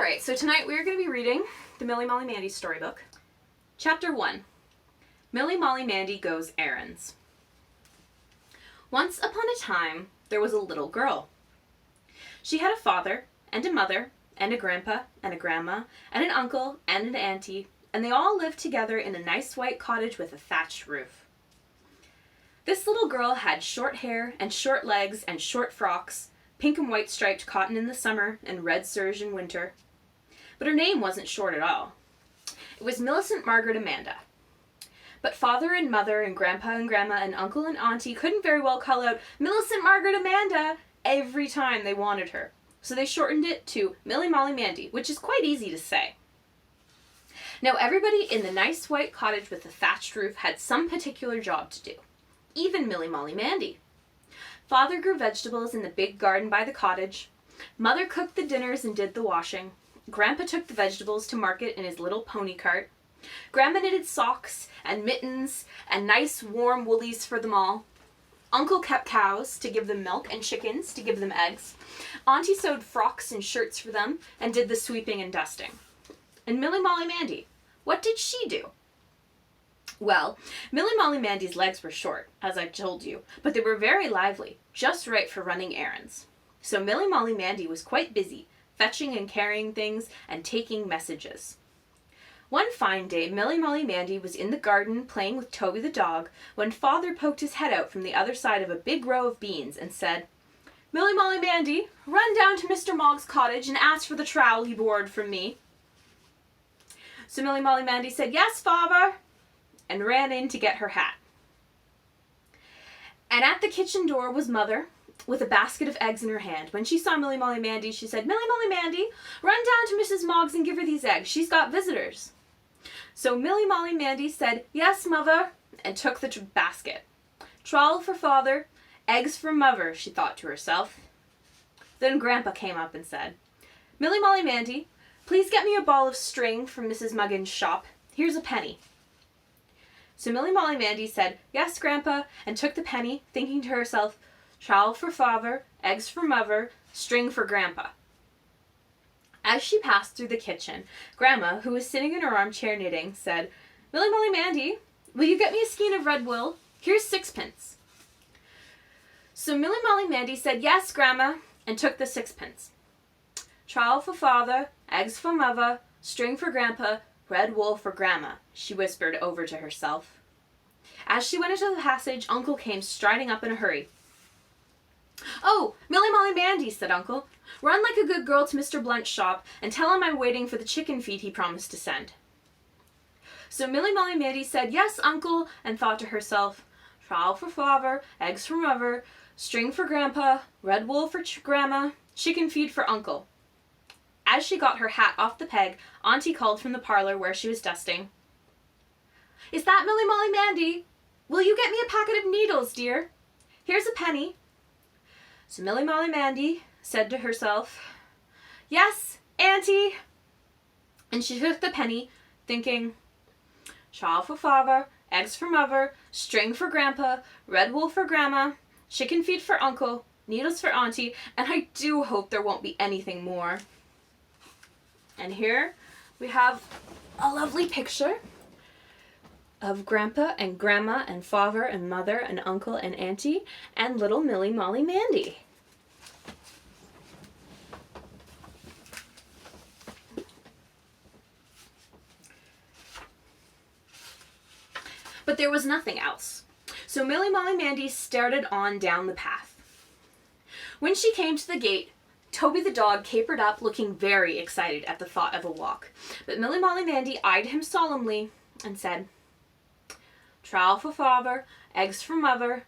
Alright, so tonight we're going to be reading the Milly Molly Mandy Storybook. Chapter 1. Milly Molly Mandy Goes Errands. Once upon a time, there was a little girl. She had a father, and a mother, and a grandpa, and a grandma, and an uncle, and an auntie, and they all lived together in a nice white cottage with a thatched roof. This little girl had short hair, and short legs, and short frocks, pink and white striped cotton in the summer, and red serge in winter. But her name wasn't short at all. It was Millicent Margaret Amanda. But father and mother and grandpa and grandma and uncle and auntie couldn't very well call out Millicent Margaret Amanda every time they wanted her. So they shortened it to Milly Molly Mandy, which is quite easy to say. Now everybody in the nice white cottage with the thatched roof had some particular job to do. Even Milly Molly Mandy. Father grew vegetables in the big garden by the cottage. Mother cooked the dinners and did the washing. Grandpa took the vegetables to market in his little pony cart. Grandma knitted socks and mittens and nice warm woolies for them all. Uncle kept cows to give them milk and chickens to give them eggs. Auntie sewed frocks and shirts for them and did the sweeping and dusting. And Milly Molly Mandy, what did she do? Well, Milly Molly Mandy's legs were short, as I told you, but they were very lively, just right for running errands. So Milly Molly Mandy was quite busy, fetching and carrying things and taking messages. One fine day, Milly Molly Mandy was in the garden playing with Toby the dog when Father poked his head out from the other side of a big row of beans and said, "Milly Molly Mandy, run down to Mr. Mogg's cottage and ask for the trowel he borrowed from me." So Milly Molly Mandy said, "Yes, Father," and ran in to get her hat. And at the kitchen door was Mother, with a basket of eggs in her hand. When she saw Milly Molly Mandy, she said, "Milly Molly Mandy, run down to Mrs. Mogg's and give her these eggs. She's got visitors." So Milly Molly Mandy said, "Yes, Mother," and took the basket. Trowel for Father, eggs for Mother, she thought to herself. Then Grandpa came up and said, "Milly Molly Mandy, please get me a ball of string from Mrs. Muggin's shop. Here's a penny." So Milly Molly Mandy said, "Yes, Grandpa," and took the penny, thinking to herself, trowel for Father, eggs for Mother, string for Grandpa. As she passed through the kitchen, Grandma, who was sitting in her armchair knitting, said, "Milly Molly Mandy, will you get me a skein of red wool? Here's 6pence." So Milly Molly Mandy said, "Yes, Grandma," and took the 6pence. Trowel for Father, eggs for Mother, string for Grandpa, red wool for Grandma, she whispered over to herself. As she went into the passage, Uncle came striding up in a hurry. "Oh, Milly Molly Mandy," said Uncle, "run like a good girl to Mr. Blunt's shop and tell him I'm waiting for the chicken feed he promised to send." So Milly Molly Mandy said, "Yes, Uncle," and thought to herself, trowel for Father, eggs for Mother, string for Grandpa, red wool for Grandma, chicken feed for Uncle. As she got her hat off the peg, Auntie called from the parlor where she was dusting. "Is that Milly Molly Mandy? Will you get me a packet of needles, dear? Here's a penny." So Milly Molly Mandy said to herself, "Yes, Auntie," and she took the penny, thinking, trowel for Father, eggs for Mother, string for Grandpa, red wool for Grandma, chicken feed for Uncle, needles for Auntie, and I do hope there won't be anything more. And here we have a lovely picture of Grandpa and Grandma and Father and Mother and Uncle and Auntie and little Milly Molly Mandy. But there was nothing else. So Milly Molly Mandy started on down the path. When she came to the gate, Toby the dog capered up, looking very excited at the thought of a walk. But Milly Molly Mandy eyed him solemnly and said, trowel for Father, eggs for Mother,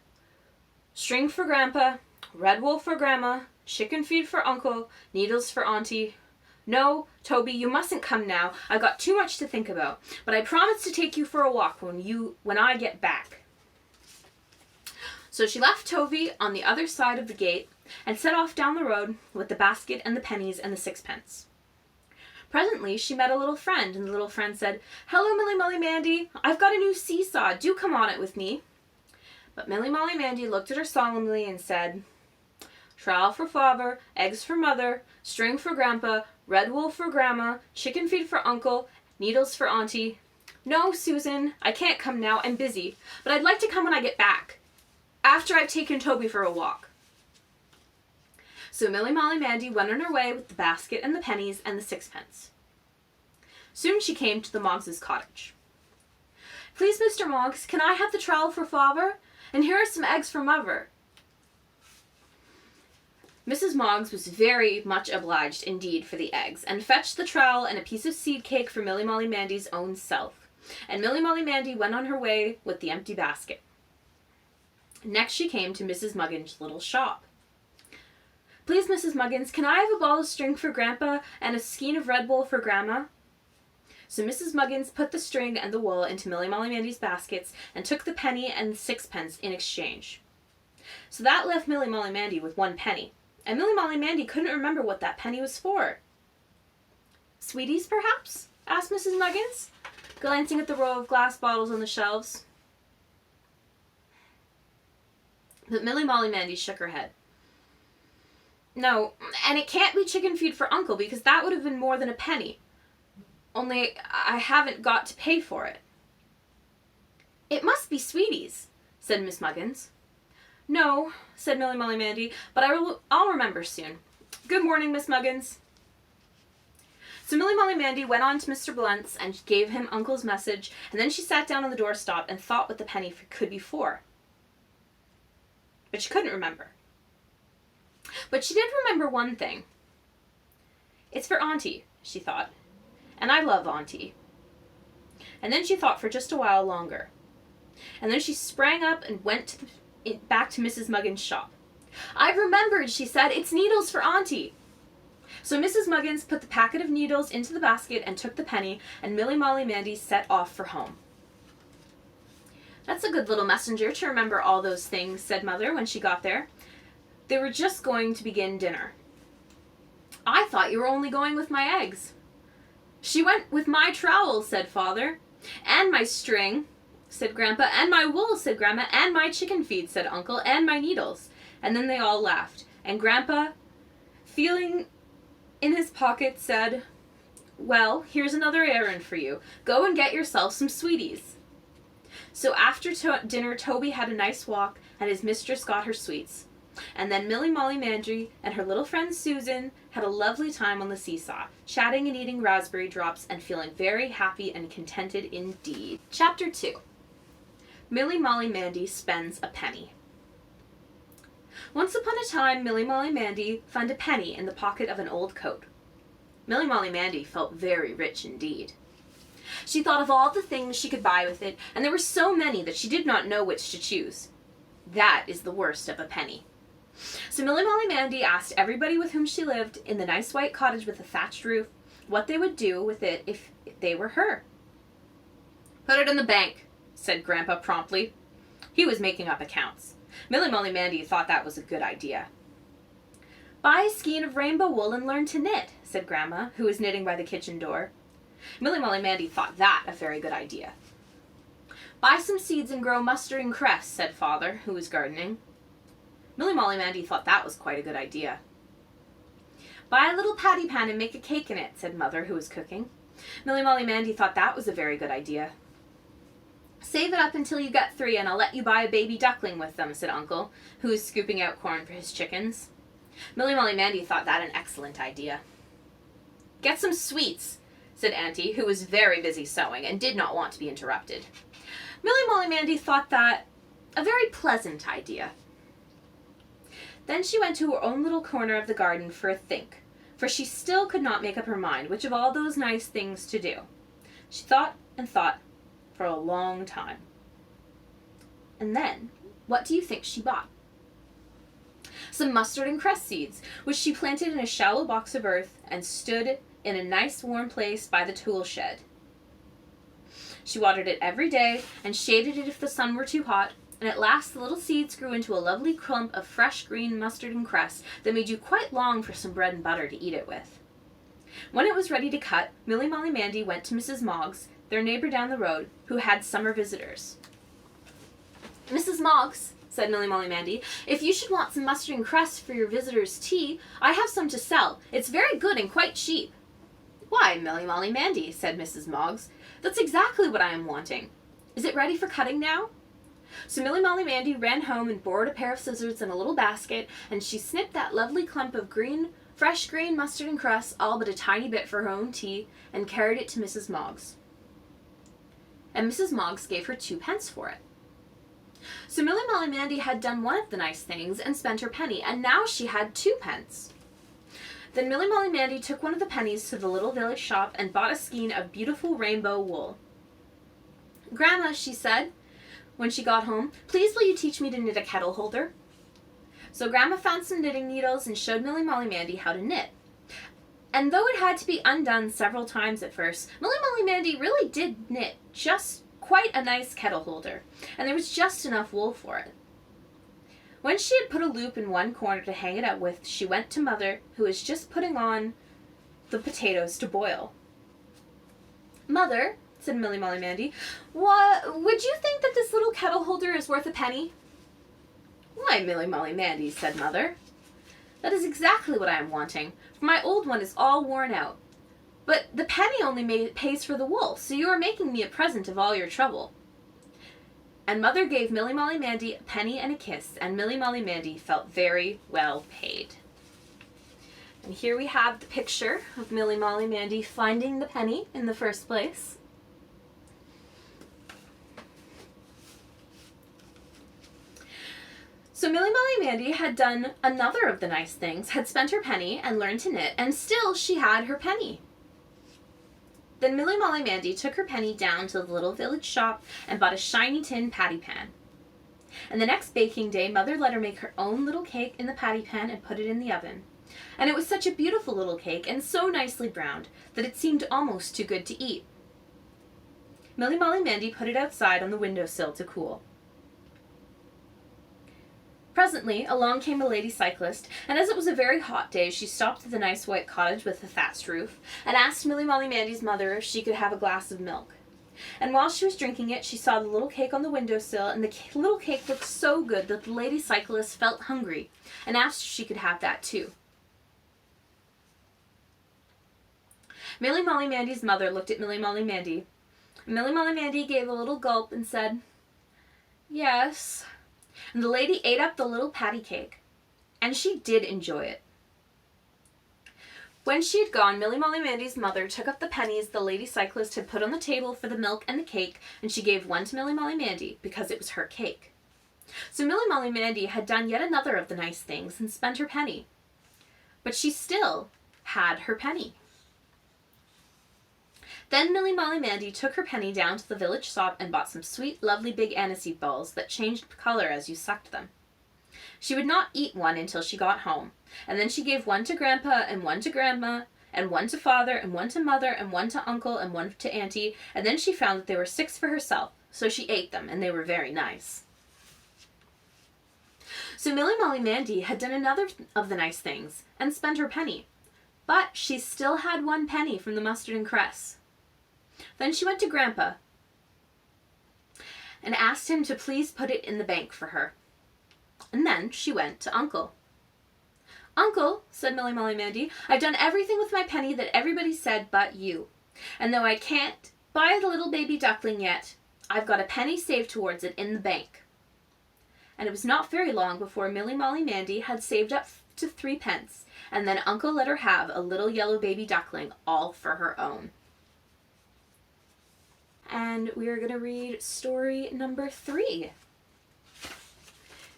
string for Grandpa, red wool for Grandma, chicken feed for Uncle, needles for Auntie. No, Toby, you mustn't come now. I've got too much to think about. But I promise to take you for a walk when I get back." So she left Toby on the other side of the gate and set off down the road with the basket and the pennies and the 6pence. Presently she met a little friend, and the little friend said, "Hello, Milly Molly Mandy. I've got a new seesaw. Do come on it with me." But Milly Molly Mandy looked at her solemnly and said, trowel for Father, eggs for Mother, string for Grandpa, Red wool for Grandma, chicken feed for Uncle, needles for Auntie. No, Susan, I can't come now. I'm busy. But I'd like to come when I get back, after I've taken Toby for a walk. So Milly Molly Mandy went on her way with the basket and the pennies and the sixpence. Soon she came to the Moggs' cottage. Please, Mr. Moggs, can I have the trowel for father? And here are some eggs for mother. Mrs. Moggs was very much obliged indeed for the eggs, and fetched the trowel and a piece of seed cake for Milly Molly Mandy's own self. And Milly Molly Mandy went on her way with the empty basket. Next she came to Mrs. Muggins' little shop. Please, Mrs. Muggins, can I have a ball of string for Grandpa and a skein of red wool for Grandma? So Mrs. Muggins put the string and the wool into Milly Molly Mandy's baskets and took the penny and the sixpence in exchange. So that left Milly Molly Mandy with 1 penny, and Milly Molly Mandy couldn't remember what that penny was for. Sweeties, perhaps? Asked Mrs. Muggins, glancing at the row of glass bottles on the shelves. But Milly Molly Mandy shook her head. No, and it can't be chicken feed for Uncle, because that would have been more than a penny. Only I haven't got to pay for it. It must be sweeties, said Miss Muggins. No, said Milly Molly Mandy, but I'll remember soon. Good morning, Miss Muggins. So Milly Molly Mandy went on to Mr. Blunt's and gave him Uncle's message, and then she sat down on the doorstep and thought what the penny could be for. But she couldn't remember. But she did remember one thing. It's for Auntie, she thought, and I love Auntie. And then she thought for just a while longer. And then she sprang up and went back to Mrs. Muggins' shop. I've remembered, she said. It's needles for Auntie. So Mrs. Muggins put the packet of needles into the basket and took the penny, and Milly Molly Mandy set off for home. That's a good little messenger to remember all those things, said Mother when she got there. They were just going to begin dinner. I thought you were only going with my eggs. She went with my trowel, said Father. And my string, said Grandpa. And my wool, said Grandma. And my chicken feed, said Uncle. And my needles. And then they all laughed. And Grandpa, feeling in his pocket, said, well, here's another errand for you. Go and get yourself some sweeties. So after dinner, Toby had a nice walk, and his mistress got her sweets. And then Milly Molly Mandy and her little friend Susan had a lovely time on the seesaw, chatting and eating raspberry drops and feeling very happy and contented indeed. Chapter 2. Milly Molly Mandy Spends a Penny. Once upon a time, Milly Molly Mandy found a penny in the pocket of an old coat. Milly Molly Mandy felt very rich indeed. She thought of all the things she could buy with it, and there were so many that she did not know which to choose. That is the worst of a penny. So Milly Molly Mandy asked everybody with whom she lived in the nice white cottage with the thatched roof what they would do with it if they were her. Put it in the bank, said Grandpa promptly. He was making up accounts. Milly Molly Mandy thought that was a good idea. Buy a skein of rainbow wool and learn to knit, said Grandma, who was knitting by the kitchen door. Milly Molly Mandy thought that a very good idea. Buy some seeds and grow mustard and cress, said Father, who was gardening. Milly Molly Mandy thought that was quite a good idea. Buy a little patty pan and make a cake in it, said Mother, who was cooking. Milly Molly Mandy thought that was a very good idea. Save it up until you get 3 and I'll let you buy a baby duckling with them, said Uncle, who was scooping out corn for his chickens. Milly Molly Mandy thought that an excellent idea. Get some sweets, said Auntie, who was very busy sewing and did not want to be interrupted. Milly Molly Mandy thought that a very pleasant idea. Then she went to her own little corner of the garden for a think, for she still could not make up her mind which of all those nice things to do. She thought and thought for a long time. And then, what do you think she bought? Some mustard and cress seeds, which she planted in a shallow box of earth and stood in a nice warm place by the tool shed. She watered it every day and shaded it if the sun were too hot, and at last the little seeds grew into a lovely clump of fresh green mustard and cress that made you quite long for some bread and butter to eat it with. When it was ready to cut, Milly Molly Mandy went to Mrs. Moggs, their neighbor down the road, who had summer visitors. Mrs. Moggs, said Milly Molly Mandy. "If you should want some mustard and cress for your visitors' tea, I have some to sell. It's very good and quite cheap." "Why, Milly Molly Mandy," said Mrs. Moggs, "that's exactly what I am wanting. Is it ready for cutting now?" So Milly Molly Mandy ran home and borrowed a pair of scissors and a little basket, and she snipped that lovely clump of fresh green mustard and cress, all but a tiny bit for her own tea, and carried it to Mrs. Moggs. And Mrs. Moggs gave her 2 pence for it. So Milly Molly Mandy had done one of the nice things and spent her penny, and now she had 2 pence. Then Milly Molly Mandy took one of the pennies to the little village shop and bought a skein of beautiful rainbow wool. "Grandma," she said, when she got home, "please will you teach me to knit a kettle holder?" So Grandma found some knitting needles and showed Milly Molly Mandy how to knit. And though it had to be undone several times at first, Milly Molly Mandy really did knit just quite a nice kettle holder, and there was just enough wool for it. When she had put a loop in one corner to hang it up with, she went to Mother, who was just putting on the potatoes to boil. "Mother," said Milly Molly Mandy, "would you think that this little kettle holder is worth a penny?" "Why, Milly Molly Mandy," said Mother, "that is exactly what I am wanting, for my old one is all worn out. But the penny only pays for the wool, so you are making me a present of all your trouble." And Mother gave Milly Molly Mandy a penny and a kiss, and Milly Molly Mandy felt very well paid. And here we have the picture of Milly Molly Mandy finding the penny in the first place. So Milly Molly Mandy had done another of the nice things, had spent her penny and learned to knit, and still she had her penny. Then Milly Molly Mandy took her penny down to the little village shop and bought a shiny tin patty pan. And the next baking day, Mother let her make her own little cake in the patty pan and put it in the oven. And it was such a beautiful little cake and so nicely browned that it seemed almost too good to eat. Milly Molly Mandy put it outside on the windowsill to cool. Presently, along came a lady cyclist, and as it was a very hot day, she stopped at the nice white cottage with the thatched roof, and asked Milly Molly Mandy's mother if she could have a glass of milk. And while she was drinking it, she saw the little cake on the windowsill, and the little cake looked so good that the lady cyclist felt hungry, and asked if she could have that too. Milly Molly Mandy's mother looked at Milly Molly Mandy. Milly Molly Mandy gave a little gulp and said, "Yes." And the lady ate up the little patty cake, and she did enjoy it. When she had gone, Milly Molly Mandy's mother took up the pennies the lady cyclist had put on the table for the milk and the cake, and she gave one to Milly Molly Mandy because it was her cake. So Milly Molly Mandy had done yet another of the nice things and spent her penny. But she still had her penny. Then Milly Molly Mandy took her penny down to the village shop and bought some sweet, lovely big aniseed balls that changed color as you sucked them. She would not eat one until she got home, and then she gave one to Grandpa and one to Grandma, and one to Father and one to Mother and one to Uncle and one to Auntie, and then she found that there were 6 for herself, so she ate them, and they were very nice. So Milly Molly Mandy had done another of the nice things and spent her penny, but she still had 1 penny from the mustard and cress. Then she went to Grandpa and asked him to please put it in the bank for her. And then she went to Uncle. "Uncle," said Milly Molly Mandy, "I've done everything with my penny that everybody said but you. And though I can't buy the little baby duckling yet, I've got a penny saved towards it in the bank." And it was not very long before Milly Molly Mandy had saved up to 3 pence, and then Uncle let her have a little yellow baby duckling all for her own. And we are going to read story number 3.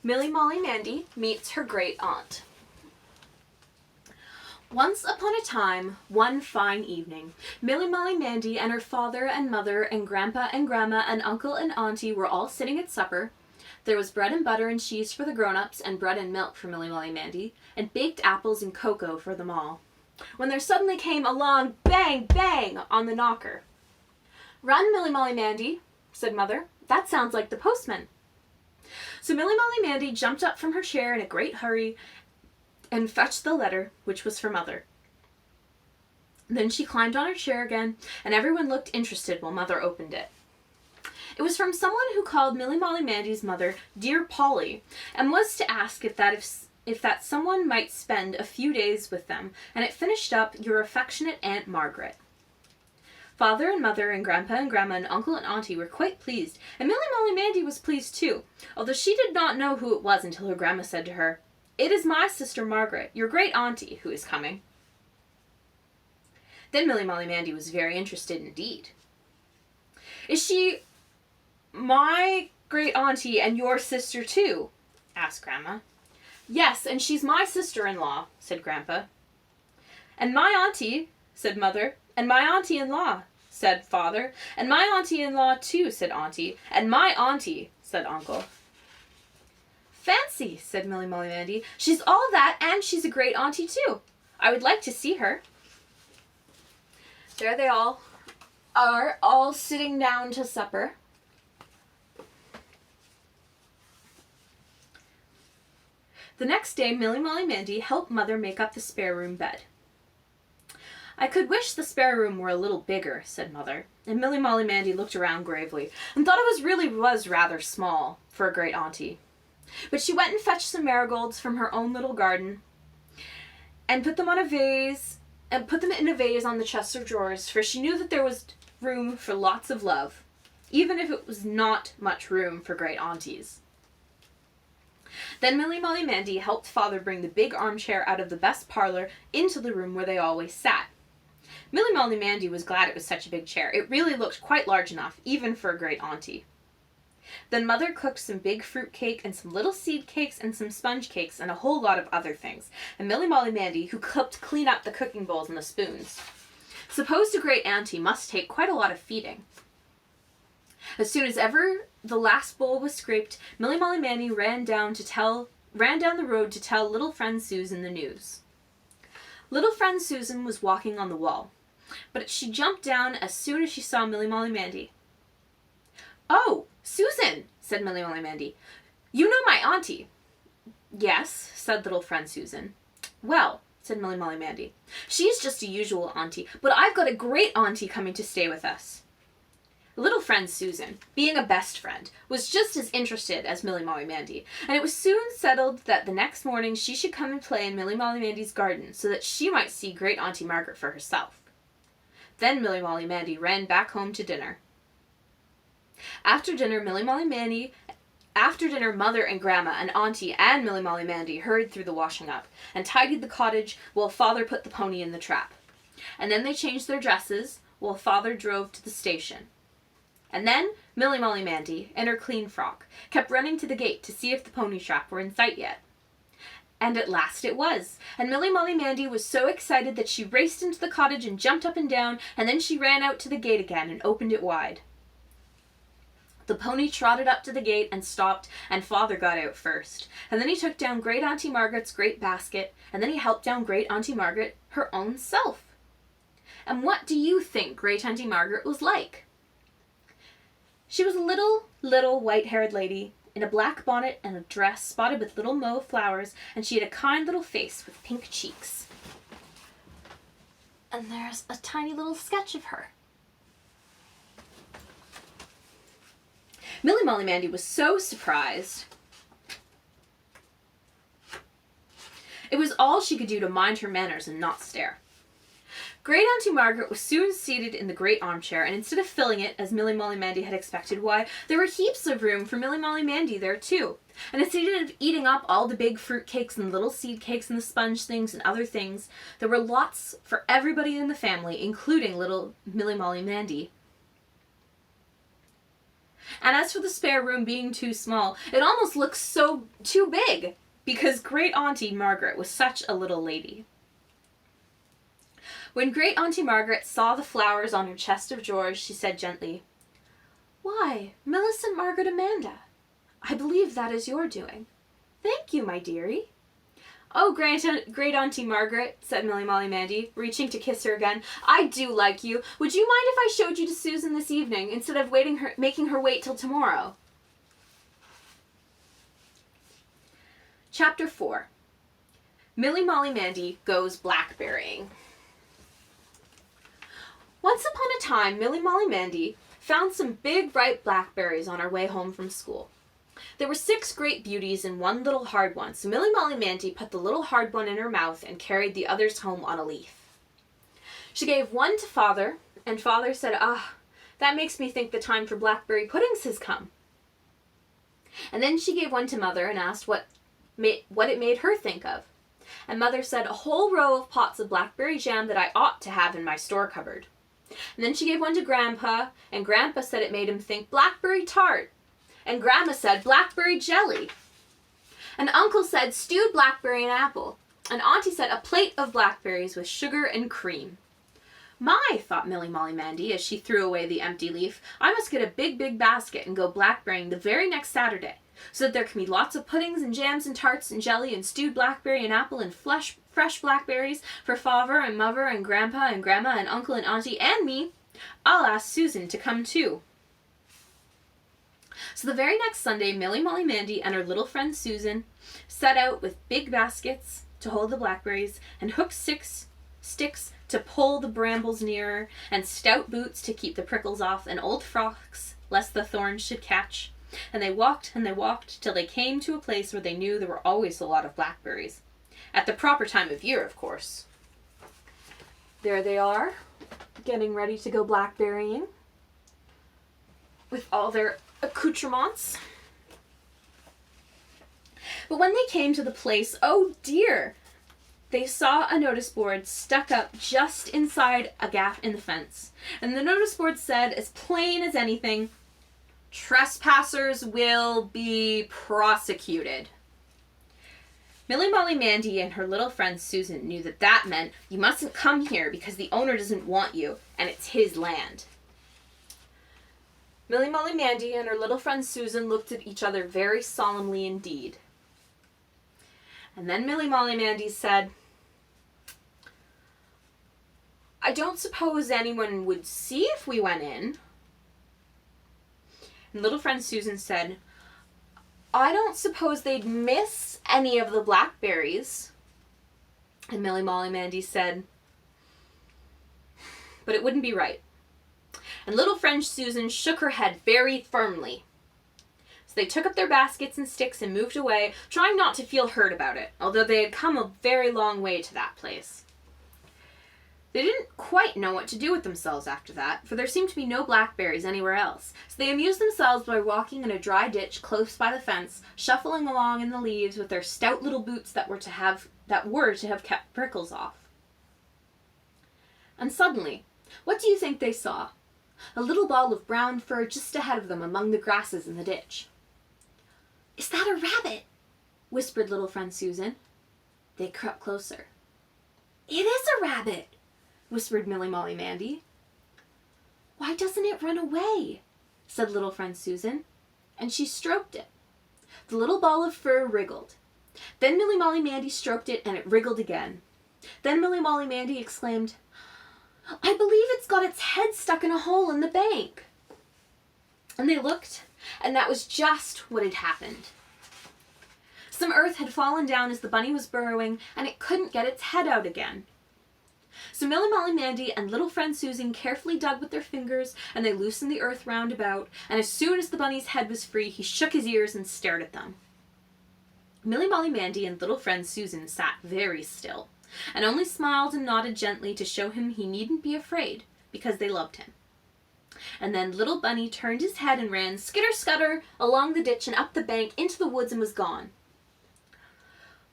Milly Molly Mandy meets her great aunt. Once upon a time, one fine evening, Milly Molly Mandy and her father and mother and Grandpa and Grandma and Uncle and Auntie were all sitting at supper. There was bread and butter and cheese for the grown-ups and bread and milk for Milly Molly Mandy, and baked apples and cocoa for them all, when there suddenly came a long bang, bang on the knocker. "Run, Milly Molly Mandy," said Mother. "That sounds like the postman." So Milly Molly Mandy jumped up from her chair in a great hurry and fetched the letter, which was for Mother. Then she climbed on her chair again, and everyone looked interested while Mother opened it. It was from someone who called Milly Molly Mandy's mother Dear Polly, and was to ask if that someone might spend a few days with them, and it finished up, Your affectionate Aunt Margaret. Father and Mother and Grandpa and Grandma and Uncle and Auntie were quite pleased, and Milly Molly Mandy was pleased too, although she did not know who it was until her grandma said to her, It is my sister Margaret, your great auntie, who is coming. Then Milly Molly Mandy was very interested indeed. Is she my great auntie and your sister too? Asked Grandma. Yes, and she's my sister-in-law, said Grandpa. And my auntie, said Mother. And my auntie-in-law, said Father. And my auntie-in-law too, said Auntie. And my auntie, said Uncle. Fancy, said Milly Molly Mandy. She's all that, and she's a great auntie too. I would like to see her. There they all are, all sitting down to supper. The next day, Milly Molly Mandy helped Mother make up the spare room bed. I could wish the spare room were a little bigger, said Mother, and Milly Molly Mandy looked around gravely and thought it was rather small for a great auntie. But she went and fetched some marigolds from her own little garden and put them in a vase on the chest of drawers, for she knew that there was room for lots of love, even if it was not much room for great aunties. Then Milly Molly Mandy helped Father bring the big armchair out of the best parlor into the room where they always sat. Milly Molly Mandy was glad it was such a big chair. It really looked quite large enough, even for a great auntie. Then Mother cooked some big fruit cake and some little seed cakes and some sponge cakes and a whole lot of other things. And Milly Molly Mandy, who helped clean up the cooking bowls and the spoons, supposed a great auntie must take quite a lot of feeding. As soon as ever the last bowl was scraped, Milly Molly Mandy ran down the road to tell little friend Susan the news. Little friend Susan was walking on the wall, but she jumped down as soon as she saw Milly Molly Mandy. Oh, Susan, said Milly Molly Mandy. You know my auntie. Yes, said little friend Susan. Well, said Milly Molly Mandy, she's just a usual auntie, but I've got a great auntie coming to stay with us. Little friend Susan, being a best friend, was just as interested as Milly Molly Mandy, and it was soon settled that the next morning she should come and play in Milly Molly Mandy's garden so that she might see great Auntie Margaret for herself. Then Milly Molly Mandy ran back home to dinner. After dinner, Mother and Grandma and Auntie and Milly Molly Mandy hurried through the washing up and tidied the cottage while Father put the pony in the trap. And then they changed their dresses while Father drove to the station. And then Milly Molly Mandy, in her clean frock, kept running to the gate to see if the pony trap were in sight yet. And at last it was, and Milly Molly Mandy was so excited that she raced into the cottage and jumped up and down, and then she ran out to the gate again and opened it wide. The pony trotted up to the gate and stopped, and Father got out first. And then he took down Great Auntie Margaret's great basket, and then he helped down Great Auntie Margaret her own self. And what do you think Great Auntie Margaret was like? She was a little white-haired lady in a black bonnet and a dress spotted with little mauve flowers, and she had a kind little face with pink cheeks. And there's a tiny little sketch of her. Milly Molly Mandy was so surprised. It was all she could do to mind her manners and not stare. Great Auntie Margaret was soon seated in the great armchair, and instead of filling it, as Milly Molly Mandy had expected, why, there were heaps of room for Milly Molly Mandy there too. And instead of eating up all the big fruit cakes and little seed cakes and the sponge things and other things, there were lots for everybody in the family, including little Milly Molly Mandy. And as for the spare room being too small, it almost looked too big, because Great Auntie Margaret was such a little lady. When Great Auntie Margaret saw the flowers on her chest of drawers, she said gently, "Why, Millicent Margaret Amanda, I believe that is your doing. Thank you, my dearie." "Oh, Great Auntie Margaret," said Milly Molly Mandy, reaching to kiss her again, "I do like you. Would you mind if I showed you to Susan this evening, instead of making her wait till tomorrow?" Chapter 4. Milly Molly Mandy Goes Blackberrying. Once upon a time, Milly Molly Mandy found some big ripe blackberries on our way home from school. There were 6 great beauties and 1 little hard one, so Milly Molly Mandy put the little hard one in her mouth and carried the others home on a leaf. She gave 1 to Father, and Father said, "Ah, that makes me think the time for blackberry puddings has come." And then she gave 1 to Mother and asked what it made her think of. And Mother said, "A whole row of pots of blackberry jam that I ought to have in my store cupboard." And then she gave 1 to Grandpa, and Grandpa said it made him think blackberry tart. And Grandma said blackberry jelly. And Uncle said stewed blackberry and apple. And Auntie said a plate of blackberries with sugar and cream. "My," thought Milly Molly Mandy as she threw away the empty leaf, "I must get a big, big basket and go blackberrying the very next Saturday, so that there can be lots of puddings and jams and tarts and jelly and stewed blackberry and apple and fresh blackberries for Father and Mother and Grandpa and Grandma and Uncle and Auntie and me. I'll ask Susan to come too." So the very next Sunday, Milly Molly Mandy and her little friend Susan set out with big baskets to hold the blackberries and hooked sticks to pull the brambles nearer, and stout boots to keep the prickles off, and old frocks lest the thorns should catch. And they walked till they came to a place where they knew there were always a lot of blackberries. At the proper time of year, of course. There they are, getting ready to go blackberrying with all their accoutrements. But when they came to the place, oh dear, they saw a notice board stuck up just inside a gap in the fence. And the notice board said, as plain as anything, "Trespassers will be prosecuted." Milly Molly Mandy and her little friend Susan knew that meant you mustn't come here because the owner doesn't want you and it's his land. Milly Molly Mandy and her little friend Susan looked at each other very solemnly indeed. And then Milly Molly Mandy said, "I don't suppose anyone would see if we went in." And little friend Susan said, "I don't suppose they'd miss any of the blackberries." And Milly Molly Mandy said, "But it wouldn't be right." And little friend Susan shook her head very firmly. So they took up their baskets and sticks and moved away, trying not to feel hurt about it, although they had come a very long way to that place. They didn't quite know what to do with themselves after that, for there seemed to be no blackberries anywhere else. So they amused themselves by walking in a dry ditch close by the fence, shuffling along in the leaves with their stout little boots that were to have kept prickles off. And suddenly, what do you think they saw? A little ball of brown fur just ahead of them among the grasses in the ditch. "Is that a rabbit?" whispered little friend Susan. They crept closer. "It is a rabbit," whispered Milly Molly Mandy. "Why doesn't it run away?" said little friend Susan, and she stroked it. The little ball of fur wriggled. Then Milly Molly Mandy stroked it, and it wriggled again. Then Milly Molly Mandy exclaimed, "I believe it's got its head stuck in a hole in the bank." And they looked, and that was just what had happened. Some earth had fallen down as the bunny was burrowing, and it couldn't get its head out again. So Milly Molly Mandy and little friend Susan carefully dug with their fingers, and they loosened the earth round about, and as soon as the bunny's head was free, he shook his ears and stared at them. Milly Molly Mandy and little friend Susan sat very still, and only smiled and nodded gently to show him he needn't be afraid, because they loved him. And then little Bunny turned his head and ran skitter-scutter along the ditch and up the bank into the woods and was gone.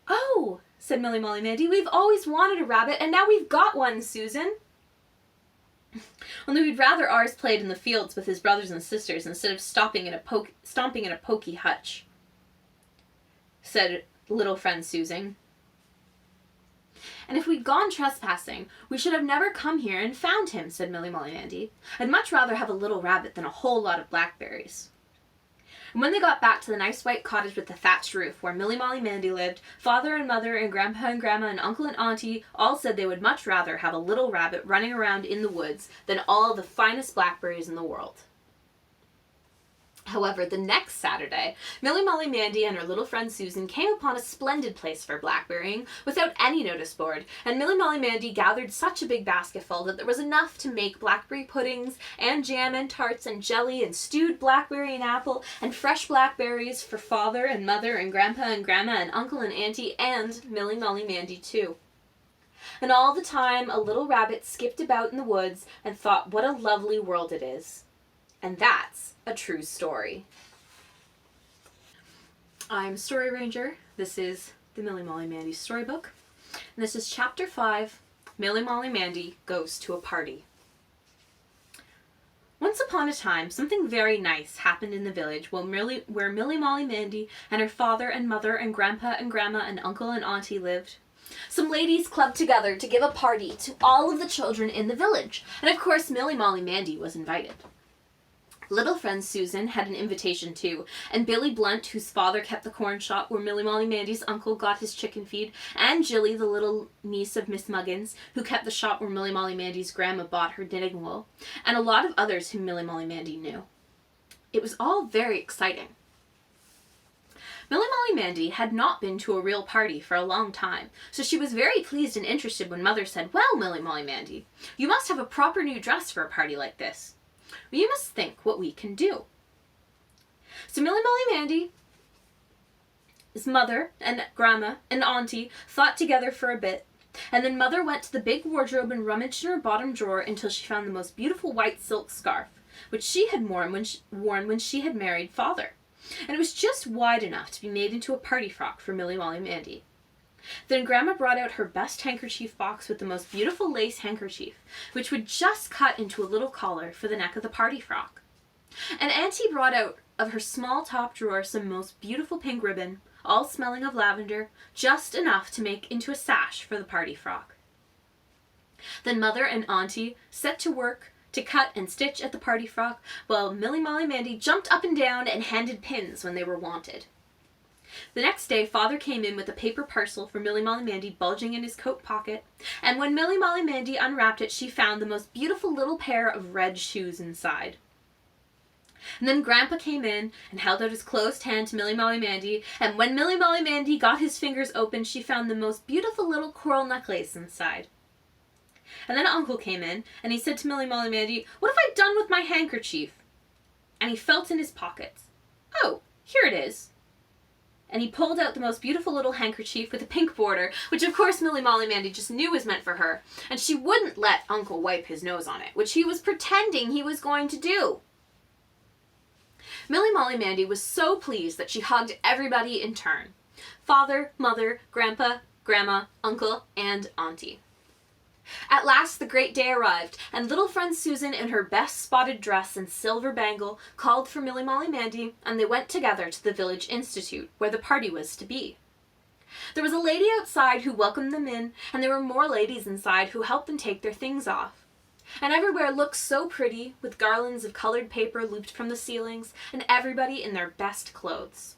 "Oh," said Milly Molly Mandy, "we've always wanted a rabbit, and now we've got one, Susan." "Only we'd rather ours played in the fields with his brothers and sisters instead of stomping in a poky hutch," said little friend Susan. "And if we'd gone trespassing, we should have never come here and found him," said Milly Molly Mandy. "I'd much rather have a little rabbit than a whole lot of blackberries." And when they got back to the nice white cottage with the thatched roof where Milly Molly Mandy lived, Father and Mother and Grandpa and Grandma and Uncle and Auntie all said they would much rather have a little rabbit running around in the woods than all the finest blackberries in the world. However, the next Saturday, Milly Molly Mandy and her little friend Susan came upon a splendid place for blackberrying without any notice board, and Milly Molly Mandy gathered such a big basketful that there was enough to make blackberry puddings and jam and tarts and jelly and stewed blackberry and apple and fresh blackberries for father and mother and grandpa and grandma and uncle and auntie and Milly Molly Mandy too. And all the time a little rabbit skipped about in the woods and thought what a lovely world it is. And that's a true story. I'm Story Ranger. This is the Milly Molly Mandy Storybook. And this is Chapter 5, Milly Molly Mandy Goes to a Party. Once upon a time, something very nice happened in the village where Milly Molly Mandy and her father and mother and grandpa and grandma and uncle and auntie lived. Some ladies clubbed together to give a party to all of the children in the village, and of course Milly Molly Mandy was invited. Little friend Susan had an invitation too, and Billy Blunt, whose father kept the corn shop where Milly Molly Mandy's uncle got his chicken feed, and Jilly, the little niece of Miss Muggins, who kept the shop where Milly Molly Mandy's grandma bought her knitting wool, and a lot of others whom Milly Molly Mandy knew. It was all very exciting. Milly Molly Mandy had not been to a real party for a long time, so she was very pleased and interested when Mother said, "Well, Milly Molly Mandy, you must have a proper new dress for a party like this. You must think what we can do." So Milly Molly Mandy, his mother and grandma and auntie thought together for a bit, and then Mother went to the big wardrobe and rummaged in her bottom drawer until she found the most beautiful white silk scarf, which she had worn when she had married Father, and it was just wide enough to be made into a party frock for Milly Molly Mandy. Then Grandma brought out her best handkerchief box with the most beautiful lace handkerchief, which would just cut into a little collar for the neck of the party frock. And Auntie brought out of her small top drawer some most beautiful pink ribbon, all smelling of lavender, just enough to make into a sash for the party frock. Then Mother and Auntie set to work to cut and stitch at the party frock, while Milly Molly Mandy jumped up and down and handed pins when they were wanted. The next day, Father came in with a paper parcel for Milly Molly Mandy bulging in his coat pocket, and when Milly Molly Mandy unwrapped it, she found the most beautiful little pair of red shoes inside. And then Grandpa came in and held out his closed hand to Milly Molly Mandy, and when Milly Molly Mandy got his fingers open, she found the most beautiful little coral necklace inside. And then Uncle came in, and he said to Milly Molly Mandy, "What have I done with my handkerchief?" And he felt in his pockets. "Oh, here it is." And he pulled out the most beautiful little handkerchief with a pink border, which of course Milly Molly Mandy just knew was meant for her, and she wouldn't let Uncle wipe his nose on it, which he was pretending he was going to do. Milly Molly Mandy was so pleased that she hugged everybody in turn: Father, Mother, Grandpa, Grandma, Uncle, and Auntie. At last the great day arrived, and little friend Susan, in her best spotted dress and silver bangle, called for Milly Molly Mandy, and they went together to the village institute, where the party was to be. There was a lady outside who welcomed them in, and there were more ladies inside who helped them take their things off. And everywhere looked so pretty, with garlands of colored paper looped from the ceilings, and everybody in their best clothes.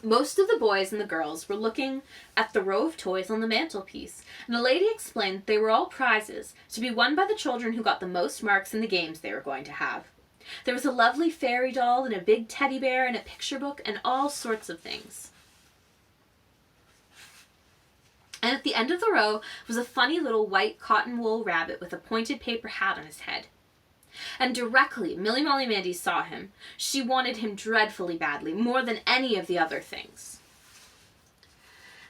Most of the boys and the girls were looking at the row of toys on the mantelpiece, and the lady explained that they were all prizes, to be won by the children who got the most marks in the games they were going to have. There was a lovely fairy doll, and a big teddy bear, and a picture book, and all sorts of things. And at the end of the row was a funny little white cotton wool rabbit with a pointed paper hat on his head. And directly Milly Molly Mandy saw him, she wanted him dreadfully badly, more than any of the other things.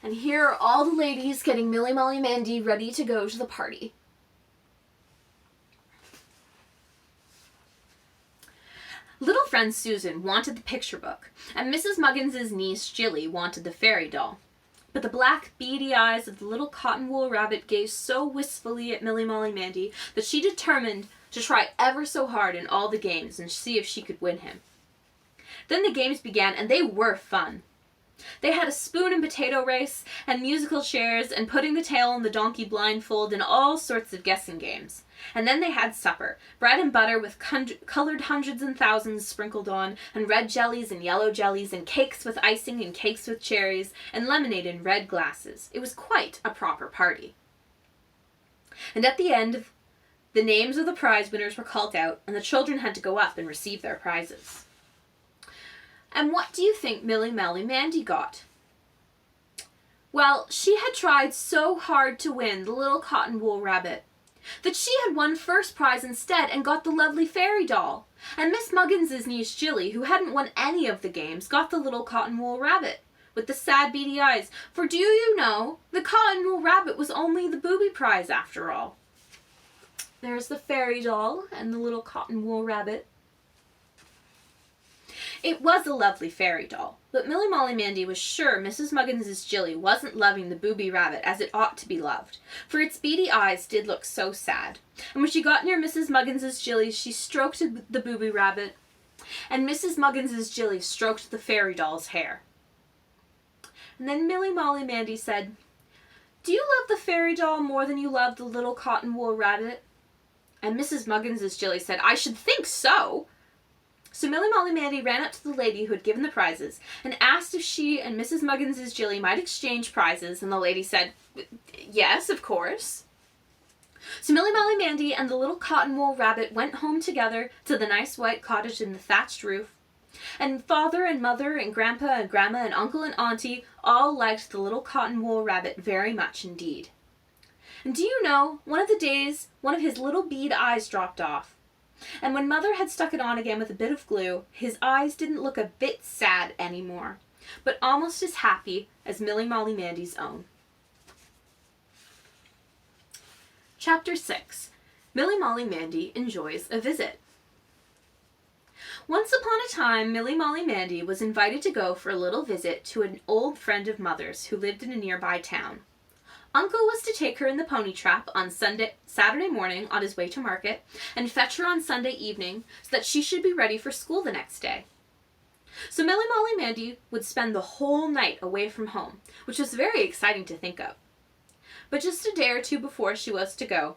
And here are all the ladies getting Milly Molly Mandy ready to go to the party. Little friend Susan wanted the picture book, and Mrs. Muggins's niece Jilly wanted the fairy doll. But the black, beady eyes of the little cotton wool rabbit gazed so wistfully at Milly Molly Mandy that she determined to try ever so hard in all the games and see if she could win him. Then the games began, and they were fun. They had a spoon and potato race, and musical chairs, and putting the tail on the donkey blindfold, and all sorts of guessing games. And then they had supper, bread and butter with colored hundreds and thousands sprinkled on, and red jellies and yellow jellies, and cakes with icing and cakes with cherries, and lemonade in red glasses. It was quite a proper party. And at the end, the names of the prize winners were called out, and the children had to go up and receive their prizes. And what do you think Milly Molly Mandy got? Well, she had tried so hard to win the little cotton wool rabbit that she had won first prize instead and got the lovely fairy doll. And Miss Muggins's niece Jilly, who hadn't won any of the games, got the little cotton wool rabbit with the sad beady eyes. For do you know, the cotton wool rabbit was only the booby prize after all. There's the fairy doll and the little cotton wool rabbit. It was a lovely fairy doll, but Milly Molly Mandy was sure Mrs. Muggins's Jilly wasn't loving the booby rabbit as it ought to be loved, for its beady eyes did look so sad. And when she got near Mrs. Muggins's Jilly, she stroked the booby rabbit, and Mrs. Muggins's Jilly stroked the fairy doll's hair. And then Milly Molly Mandy said, "Do you love the fairy doll more than you love the little cotton wool rabbit?" And Mrs. Muggins's Jilly said, "I should think so." So Milly Molly Mandy ran up to the lady who had given the prizes and asked if she and Mrs. Muggins's Jilly might exchange prizes, and the lady said, "Yes, of course." So Milly Molly Mandy and the little cotton wool rabbit went home together to the nice white cottage in the thatched roof, and father and mother and grandpa and grandma and uncle and auntie all liked the little cotton wool rabbit very much indeed. And do you know, one of the days, one of his little bead eyes dropped off. And when Mother had stuck it on again with a bit of glue, his eyes didn't look a bit sad anymore, but almost as happy as Milly Molly Mandy's own. Chapter 6. Milly Molly Mandy Enjoys a Visit. Once upon a time, Milly Molly Mandy was invited to go for a little visit to an old friend of Mother's who lived in a nearby town. Uncle was to take her in the pony trap on Saturday morning on his way to market, and fetch her on Sunday evening so that she should be ready for school the next day. So Milly Molly Mandy would spend the whole night away from home, which was very exciting to think of. But just a day or two before she was to go,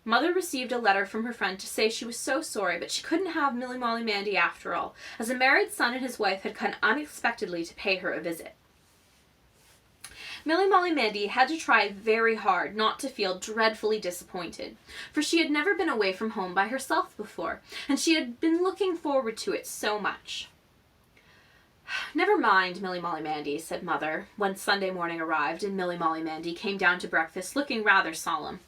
Mother received a letter from her friend to say she was so sorry, but she couldn't have Milly Molly Mandy after all, as a married son and his wife had come unexpectedly to pay her a visit. Milly Molly Mandy had to try very hard not to feel dreadfully disappointed, for she had never been away from home by herself before, and she had been looking forward to it so much. "Never mind, Milly Molly Mandy," said Mother, when Sunday morning arrived and Milly Molly Mandy came down to breakfast looking rather solemn.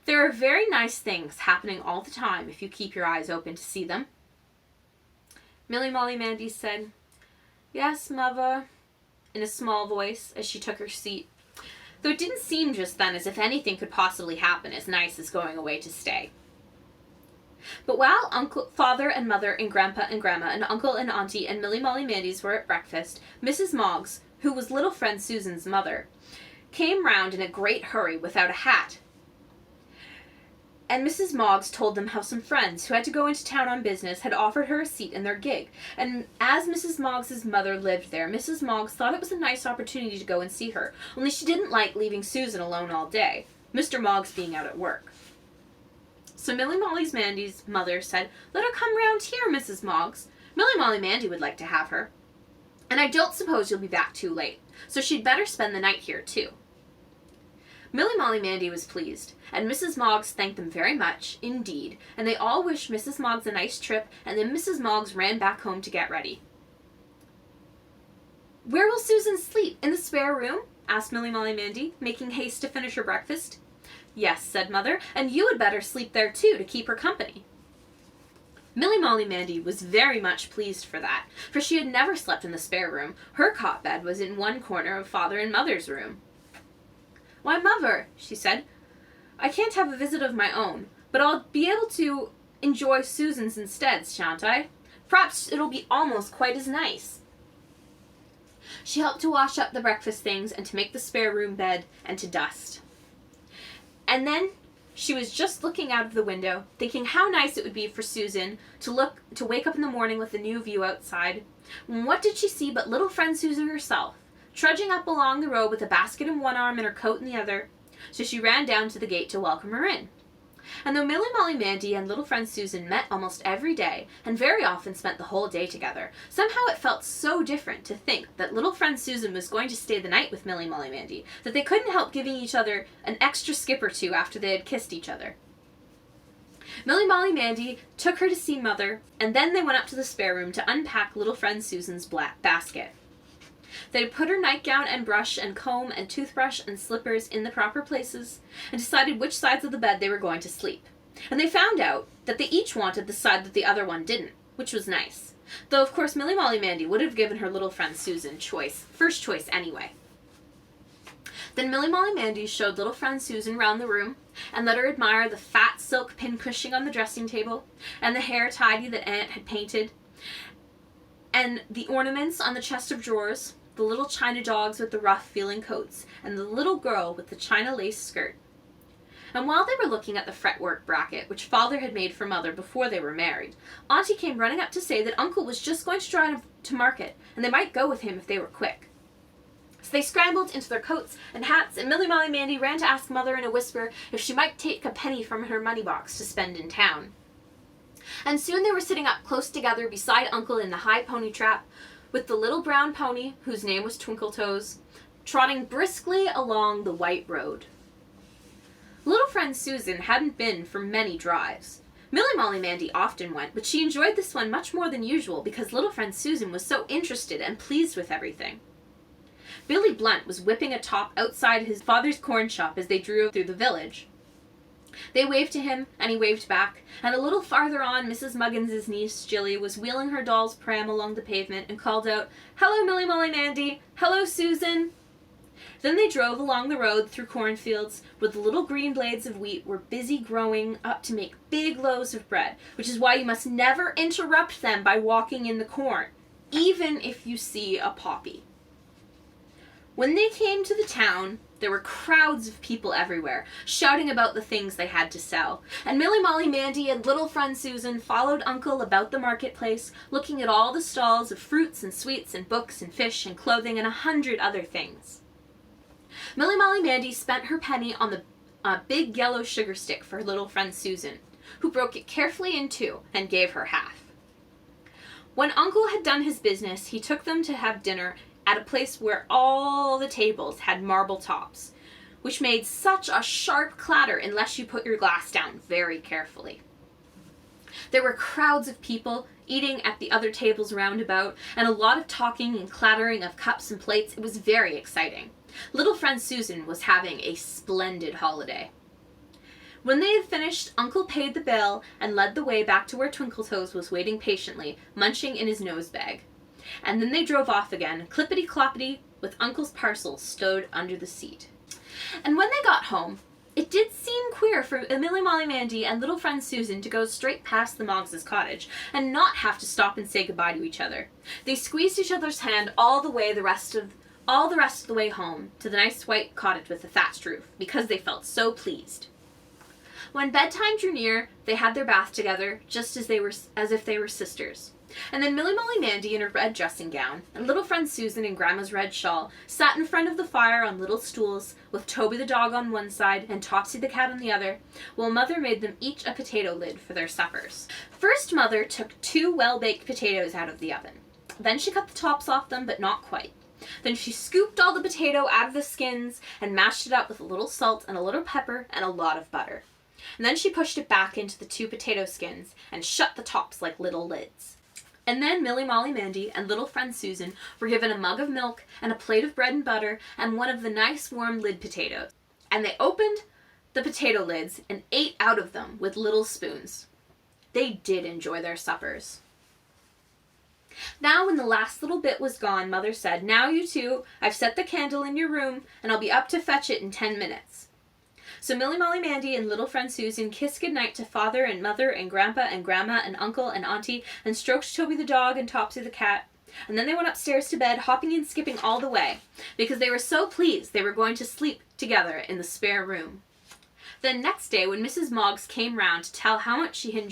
"There are very nice things happening all the time if you keep your eyes open to see them." Milly Molly Mandy said, "Yes, Mother," in a small voice as she took her seat, though it didn't seem just then as if anything could possibly happen as nice as going away to stay. But while Father and Mother and Grandpa and Grandma and Uncle and Auntie and Milly Molly Mandy's were at breakfast, Mrs. Moggs, who was little friend Susan's mother, came round in a great hurry without a hat. And Mrs. Moggs told them how some friends who had to go into town on business had offered her a seat in their gig, and as Mrs. Moggs's mother lived there, Mrs. Moggs thought it was a nice opportunity to go and see her, only she didn't like leaving Susan alone all day, Mr. Moggs being out at work. So Milly Molly Mandy's mother said, "Let her come round here, Mrs. Moggs. Milly Molly Mandy would like to have her. And I don't suppose you'll be back too late, so she'd better spend the night here too." Milly Molly Mandy was pleased, and Mrs. Moggs thanked them very much, indeed, and they all wished Mrs. Moggs a nice trip, and then Mrs. Moggs ran back home to get ready. "Where will Susan sleep? In the spare room?" asked Milly Molly Mandy, making haste to finish her breakfast. "Yes," said Mother, "and you had better sleep there too, to keep her company." Milly Molly Mandy was very much pleased for that, for she had never slept in the spare room. Her cot bed was in one corner of Father and Mother's room. "Why, Mother," she said, "I can't have a visit of my own, but I'll be able to enjoy Susan's instead, shan't I? Perhaps it'll be almost quite as nice." She helped to wash up the breakfast things and to make the spare room bed and to dust. And then she was just looking out of the window, thinking how nice it would be for Susan to wake up in the morning with a new view outside. And what did she see but little friend Susan herself, trudging up along the road with a basket in one arm and her coat in the other. So she ran down to the gate to welcome her in. And though Milly Molly Mandy and little friend Susan met almost every day, and very often spent the whole day together, somehow it felt so different to think that little friend Susan was going to stay the night with Milly Molly Mandy, that they couldn't help giving each other an extra skip or two after they had kissed each other. Milly Molly Mandy took her to see Mother, and then they went up to the spare room to unpack little friend Susan's basket. They put her nightgown and brush and comb and toothbrush and slippers in the proper places and decided which sides of the bed they were going to sleep. And they found out that they each wanted the side that the other one didn't, which was nice. Though, of course, Milly Molly Mandy would have given her little friend Susan first choice anyway. Then Milly Molly Mandy showed little friend Susan round the room and let her admire the fat silk pincushion on the dressing table and the hair tidy that Aunt had painted and the ornaments on the chest of drawers, the little china dogs with the rough-feeling coats, and the little girl with the china lace skirt. And while they were looking at the fretwork bracket, which Father had made for Mother before they were married, Auntie came running up to say that Uncle was just going to drive to market, and they might go with him if they were quick. So they scrambled into their coats and hats, and Milly Molly Mandy ran to ask Mother in a whisper if she might take a penny from her money box to spend in town. And soon they were sitting up close together beside Uncle in the high pony trap, with the little brown pony, whose name was Twinkletoes, trotting briskly along the white road. Little friend Susan hadn't been for many drives. Milly Molly Mandy often went, but she enjoyed this one much more than usual because little friend Susan was so interested and pleased with everything. Billy Blunt was whipping a top outside his father's corn shop as they drove through the village. They waved to him, and he waved back, and a little farther on Mrs. Muggins's niece, Jilly, was wheeling her doll's pram along the pavement and called out, "Hello, Milly Molly Mandy! Hello, Susan!" Then they drove along the road through cornfields, where the little green blades of wheat were busy growing up to make big loaves of bread, which is why you must never interrupt them by walking in the corn, even if you see a poppy. When they came to the town, there were crowds of people everywhere, shouting about the things they had to sell, and Milly Molly Mandy and little friend Susan followed Uncle about the marketplace, looking at all the stalls of fruits and sweets and books and fish and clothing and 100 other things. Milly Molly Mandy spent her penny on the big yellow sugar stick for her little friend Susan, who broke it carefully in two and gave her half. When Uncle had done his business, he took them to have dinner at a place where all the tables had marble tops, which made such a sharp clatter unless you put your glass down very carefully. There were crowds of people eating at the other tables round about, and a lot of talking and clattering of cups and plates. It was very exciting. Little friend Susan was having a splendid holiday. When they had finished, Uncle paid the bill and led the way back to where Twinkletoes was waiting patiently, munching in his nose bag. And then they drove off again, clippity-cloppity, with Uncle's parcel stowed under the seat. And when they got home, it did seem queer for Milly Molly Mandy and little friend Susan to go straight past the Moggs' cottage and not have to stop and say goodbye to each other. They squeezed each other's hand all the rest of the way home to the nice white cottage with the thatched roof, because they felt so pleased. When bedtime drew near, they had their bath together, just as if they were sisters. And then Milly Molly Mandy in her red dressing gown, and little friend Susan in Grandma's red shawl, sat in front of the fire on little stools, with Toby the dog on one side and Topsy the cat on the other, while Mother made them each a potato lid for their suppers. First, Mother took 2 well-baked potatoes out of the oven. Then she cut the tops off them, but not quite. Then she scooped all the potato out of the skins and mashed it up with a little salt and a little pepper and a lot of butter. And then she pushed it back into the 2 potato skins and shut the tops like little lids. And then Milly Molly Mandy and little friend Susan were given a mug of milk and a plate of bread and butter and one of the nice warm lid potatoes. And they opened the potato lids and ate out of them with little spoons. They did enjoy their suppers. Now when the last little bit was gone, Mother said, "Now you two, I've set the candle in your room and I'll be up to fetch it in 10 minutes. So Milly Molly Mandy and little friend Susan kissed goodnight to Father and Mother and Grandpa and Grandma and Uncle and Auntie and stroked Toby the dog and Topsy the cat. And then they went upstairs to bed, hopping and skipping all the way, because they were so pleased they were going to sleep together in the spare room. Then next day, when Mrs. Moggs came round to tell how much she had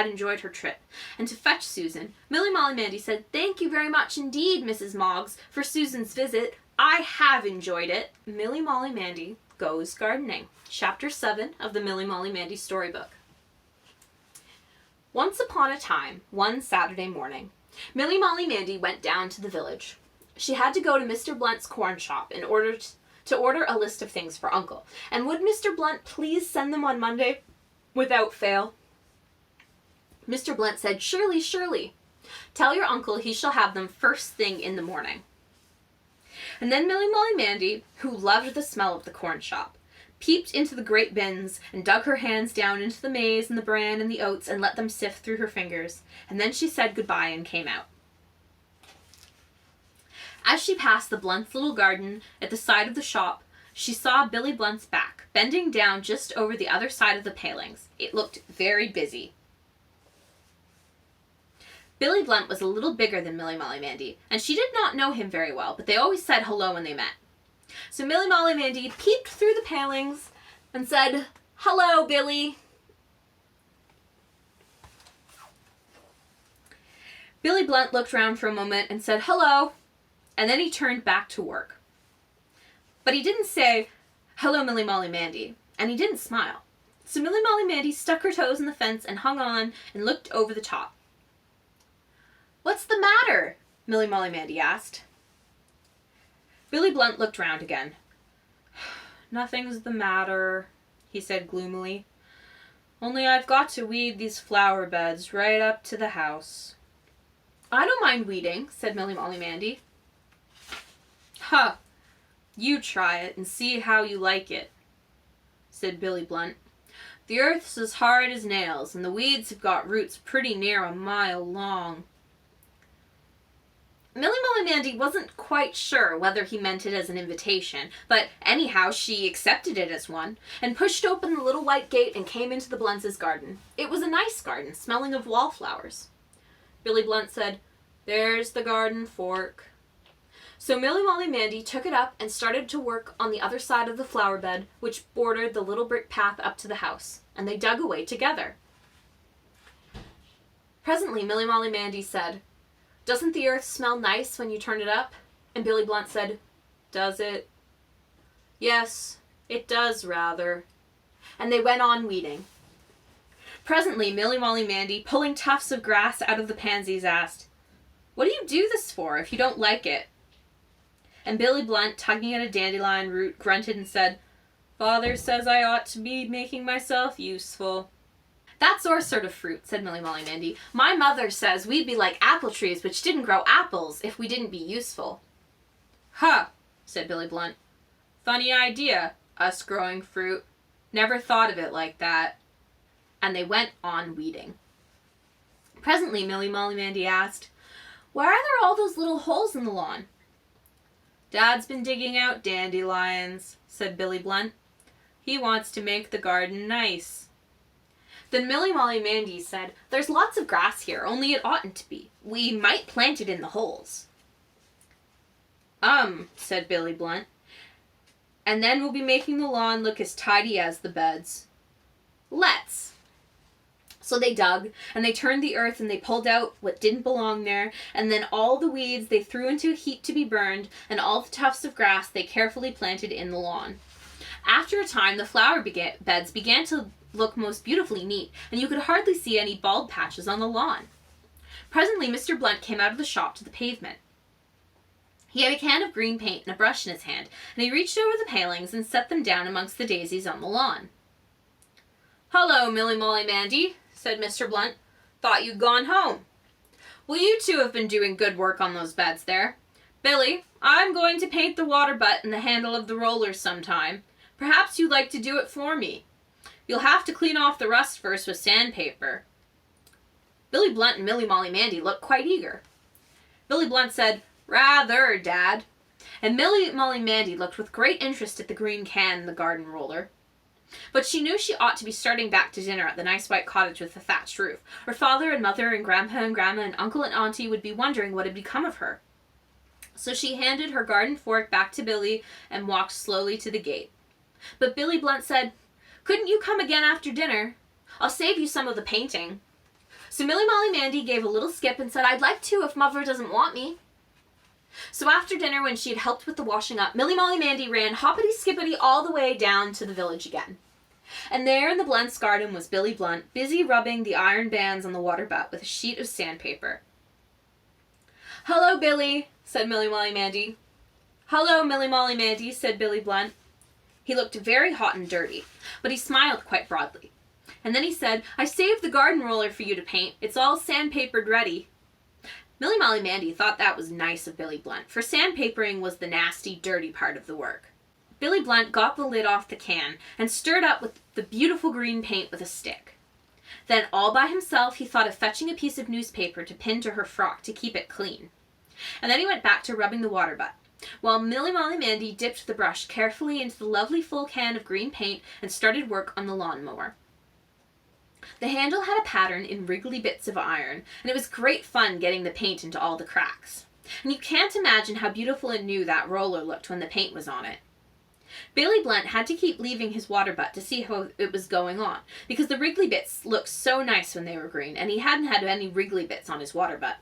enjoyed her trip, and to fetch Susan, Milly Molly Mandy said, "Thank you very much indeed, Mrs. Moggs, for Susan's visit. I have enjoyed it." Milly Molly Mandy Goes Gardening. Chapter 7 of the Milly Molly Mandy Storybook. Once upon a time, one Saturday morning, Milly Molly Mandy went down to the village. She had to go to Mr. Blunt's corn shop in order to order a list of things for Uncle, and would Mr. Blunt please send them on Monday without fail? Mr. Blunt said, "Surely, surely. Tell your uncle he shall have them first thing in the morning." And then Milly Molly Mandy, who loved the smell of the corn shop, peeped into the great bins and dug her hands down into the maize and the bran and the oats and let them sift through her fingers, and then she said goodbye and came out. As she passed the Blunts' little garden at the side of the shop, she saw Billy Blunt's back, bending down just over the other side of the palings. It looked very busy. Billy Blunt was a little bigger than Milly Molly Mandy, and she did not know him very well, but they always said hello when they met. So Milly Molly Mandy peeped through the palings and said, "Hello, Billy." Billy Blunt looked round for a moment and said, "Hello," and then he turned back to work. But he didn't say, "Hello, Milly Molly Mandy," and he didn't smile. So Milly Molly Mandy stuck her toes in the fence and hung on and looked over the top. "What's the matter?" Milly Molly Mandy asked. Billy Blunt looked round again. "Nothing's the matter," he said gloomily. "Only I've got to weed these flower beds right up to the house." "I don't mind weeding," said Milly Molly Mandy. "Huh! You try it and see how you like it," said Billy Blunt. "The earth's as hard as nails, and the weeds have got roots pretty near a mile long." Milly Molly Mandy wasn't quite sure whether he meant it as an invitation, but anyhow she accepted it as one, and pushed open the little white gate and came into the Blunts' garden. It was a nice garden, smelling of wallflowers. Billy Blunt said, "There's the garden fork." So Milly Molly Mandy took it up and started to work on the other side of the flower bed, which bordered the little brick path up to the house, and they dug away together. Presently Milly Molly Mandy said, "Doesn't the earth smell nice when you turn it up?" And Billy Blunt said, "Does it?" "Yes, it does rather." And they went on weeding. Presently Milly Molly Mandy, pulling tufts of grass out of the pansies, asked, "What do you do this for if you don't like it?" And Billy Blunt, tugging at a dandelion root, grunted and said, "Father says I ought to be making myself useful." "That's our sort of fruit," said Milly Molly Mandy. "My mother says we'd be like apple trees which didn't grow apples if we didn't be useful." "Huh," said Billy Blunt. "Funny idea, us growing fruit. Never thought of it like that." And they went on weeding. Presently Milly Molly Mandy asked, "Why are there all those little holes in the lawn?" "Dad's been digging out dandelions," said Billy Blunt. "He wants to make the garden nice." Then Milly Molly Mandy said, "There's lots of grass here, only it oughtn't to be. We might plant it in the holes." Said Billy Blunt. "And then we'll be making the lawn look as tidy as the beds." "Let's." So they dug, and they turned the earth, and they pulled out what didn't belong there, and then all the weeds they threw into a heap to be burned, and all the tufts of grass they carefully planted in the lawn. After a time, the flower beds began to look most beautifully neat, and you could hardly see any bald patches on the lawn. Presently Mr. Blunt came out of the shop to the pavement. He had a can of green paint and a brush in his hand, and he reached over the palings and set them down amongst the daisies on the lawn. "Hullo, Milly Molly Mandy," said Mr. Blunt. "Thought you'd gone home. Well, you two have been doing good work on those beds there. Billy, I'm going to paint the water butt and the handle of the rollers sometime. Perhaps you'd like to do it for me. You'll have to clean off the rust first with sandpaper." Billy Blunt and Milly Molly Mandy looked quite eager. Billy Blunt said, "Rather, Dad." And Milly Molly Mandy looked with great interest at the green can and the garden roller. But she knew she ought to be starting back to dinner at the nice white cottage with the thatched roof. Her father and mother and grandpa and grandma and uncle and auntie would be wondering what had become of her. So she handed her garden fork back to Billy and walked slowly to the gate. But Billy Blunt said, "Couldn't you come again after dinner? I'll save you some of the painting." So Milly Molly Mandy gave a little skip and said, "I'd like to if Mother doesn't want me." So after dinner, when she had helped with the washing up, Milly Molly Mandy ran hoppity-skippity all the way down to the village again. And there in the Blunt's garden was Billy Blunt, busy rubbing the iron bands on the water butt with a sheet of sandpaper. "Hello, Billy," said Milly Molly Mandy. "Hello, Milly Molly Mandy," said Billy Blunt. He looked very hot and dirty, but he smiled quite broadly. And then he said, "I saved the garden roller for you to paint. It's all sandpapered ready." Milly Molly Mandy thought that was nice of Billy Blunt, for sandpapering was the nasty, dirty part of the work. Billy Blunt got the lid off the can and stirred up with the beautiful green paint with a stick. Then, all by himself, he thought of fetching a piece of newspaper to pin to her frock to keep it clean. And then he went back to rubbing the water butt, while Milly Molly Mandy dipped the brush carefully into the lovely full can of green paint and started work on the lawnmower. The handle had a pattern in wriggly bits of iron, and it was great fun getting the paint into all the cracks. And you can't imagine how beautiful and new that roller looked when the paint was on it. Billy Blunt had to keep leaving his water butt to see how it was going on, because the wriggly bits looked so nice when they were green, and he hadn't had any wriggly bits on his water butt.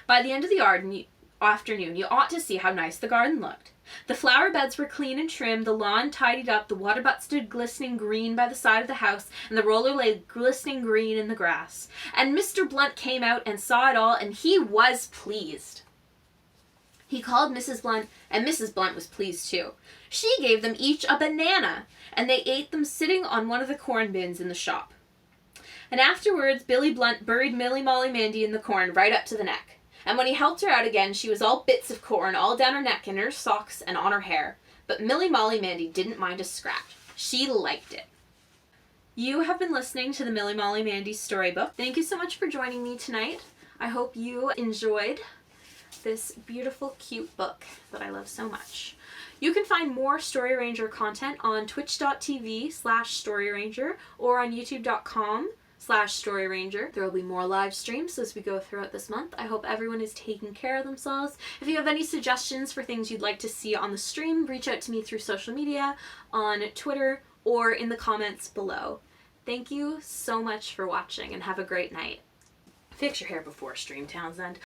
By the end of the afternoon, you ought to see how nice the garden looked. The flower beds were clean and trimmed, the lawn tidied up, the water butt stood glistening green by the side of the house, and the roller lay glistening green in the grass. And Mr. Blunt came out and saw it all, and he was pleased. He called Mrs. Blunt, and Mrs. Blunt was pleased too. She gave them each a banana, and they ate them sitting on one of the corn bins in the shop. And afterwards, Billy Blunt buried Milly Molly Mandy in the corn right up to the neck. And when he helped her out again, she was all bits of corn all down her neck, in her socks, and on her hair. But Milly Molly Mandy didn't mind a scratch. She liked it. You have been listening to the Milly Molly Mandy Storybook. Thank you so much for joining me tonight. I hope you enjoyed this beautiful, cute book that I love so much. You can find more Story Ranger content on twitch.tv/storyranger or on youtube.com/storyranger. There will be more live streams as we go throughout this month. I hope everyone is taking care of themselves. If you have any suggestions for things you'd like to see on the stream, reach out to me through social media, on Twitter, or in the comments below. Thank you so much for watching, and have a great night. Fix your hair before stream, Townsend.